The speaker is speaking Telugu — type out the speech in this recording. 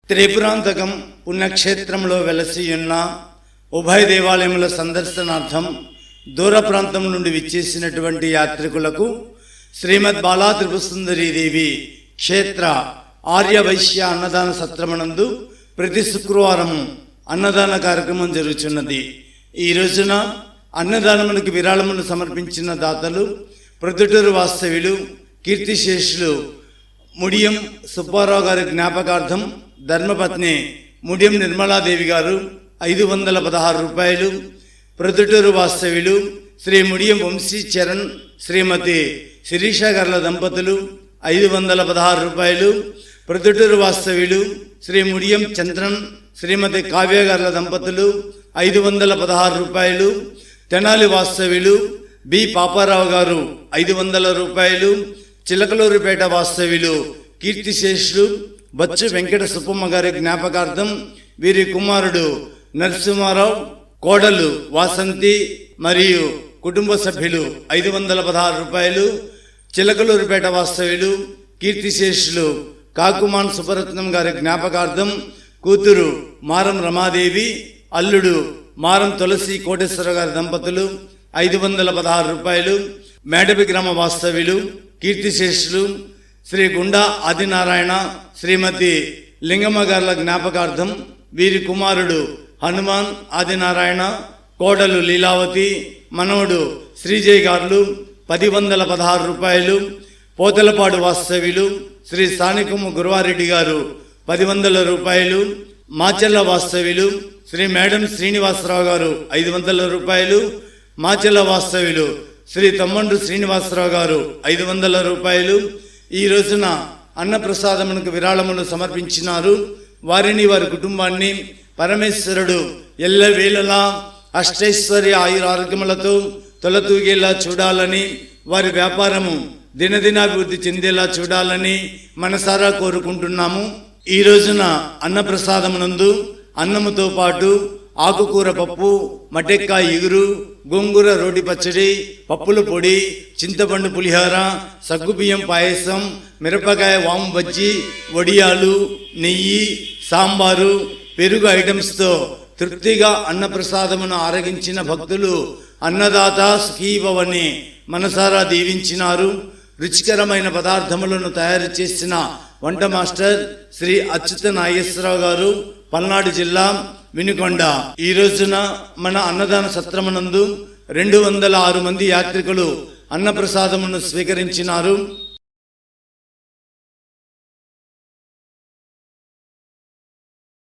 త్రిపురాంతకం పుణ్యక్షేత్రంలో వెలసియున్న ఉభయ దేవాలయముల సందర్శనార్థం దూర ప్రాంతం నుండి విచ్చేసినటువంటి యాత్రికులకు శ్రీమద్ బాలా త్రిపురసుందరీదేవి క్షేత్ర ఆర్యవైశ్య అన్నదాన సత్రమనందు ప్రతి శుక్రవారం అన్నదాన కార్యక్రమం జరుగుతున్నది. ఈ రోజున అన్నదానమునికి విరాళమును సమర్పించిన దాతలు ప్రొద్దుటూరు వాస్తవ్యులు కీర్తిశేషులు ముడియం సుబ్బారావు గారి జ్ఞాపకార్థం ధర్మపత్ని ముడియం నిర్మలాదేవి గారు 516 రూపాయలు, ప్రొద్దుటూరు వాస్తవ్యులు శ్రీ ముడియం వంశీ చరణ్ శ్రీమతి శిరీష గార్ల దంపతులు 516 రూపాయలు, ప్రొద్దుటూరు వాస్తవ్యులు శ్రీ ముడియం చంద్రన్ శ్రీమతి కావ్య గార్ల దంపతులు 516 రూపాయలు, తెనాలి వాస్తవ్యులు బి పాపారావు గారు 500 రూపాయలు, చిలకలూరుపేట వాస్తవ్యులు కీర్తిశేషులు బచ్చు వెంకట సుబ్బమ్మ గారి జ్ఞాపకార్థం వీరి కుమారుడు నరసింహారావు, కోడలు వాసంతి మరియు కుటుంబ సభ్యులు 516 రూపాయలు, చిలకలూరుపేట వాస్తవ్యులు కీర్తిశేషులు కాకుమాన్ సుబ్బరత్నం గారి జ్ఞాపకార్థం కూతురు మారం రమాదేవి, అల్లుడు మారం తులసి కోటేశ్వర గారి దంపతులు 516 రూపాయలు, మేడపి గ్రామ వాస్తవ్యులు కీర్తిశేషులు శ్రీ గుండా ఆదినారాయణ శ్రీమతి లింగమ్మ గార్ల జ్ఞాపకార్థం వీరి కుమారుడు హనుమాన్ ఆదినారాయణ, కోడలు లీలావతి, మనవడు శ్రీజయ్ గారులు 1016 రూపాయలు, పోతలపాడు వాస్తవ్యులు శ్రీ సానికొమ్ము గురువారెడ్డి గారు 100 రూపాయలు, మాచెల్ల వాస్తవ్యులు శ్రీ మేడం శ్రీనివాసరావు గారు 500 రూపాయలు, మాచెల్ల వాస్తవ్యులు శ్రీ తమ్మండ్రు శ్రీనివాసరావు గారు 500 రూపాయలు ఈ రోజున అన్నప్రసాదమునకు విరాళమును సమర్పించినారు. వారిని వారి కుటుంబాన్ని పరమేశ్వరుడు ఎల్లవేళలా అష్టైశ్వర్య ఆయురారోగ్యములతో తొలతూగేలా చూడాలని, వారి వ్యాపారము దినదినాభివృద్ధి చెందేలా చూడాలని మనసారా కోరుకుంటున్నాము. ఈ రోజున అన్నప్రసాదమునందు అన్నముతో పాటు ఆకుకూర పప్పు, మటెక్కాయ ఇగురు, గోంగూర రోటి పచ్చడి, పప్పుల పొడి, చింతపండు పులిహోర, సగ్గుబియ్యం పాయసం, మిరపకాయ వాము బజ్జి, వడియాలు, నెయ్యి, సాంబారు, పెరుగు ఐటమ్స్తో తృప్తిగా అన్నప్రసాదమును ఆరగించిన భక్తులు అన్నదాత సుఖీభవని మనసారా దీవించినారు. రుచికరమైన పదార్థములను తయారు చేసిన వంట మాస్టర్ శ్రీ అచ్యుత నాగేశ్వరరావు గారు, పల్నాడు జిల్లా వినుకొండ. ఈ రోజున మన అన్నదాన సత్రమునందు 206 మంది యాత్రికులు అన్నప్రసాదమును స్వీకరించినారు.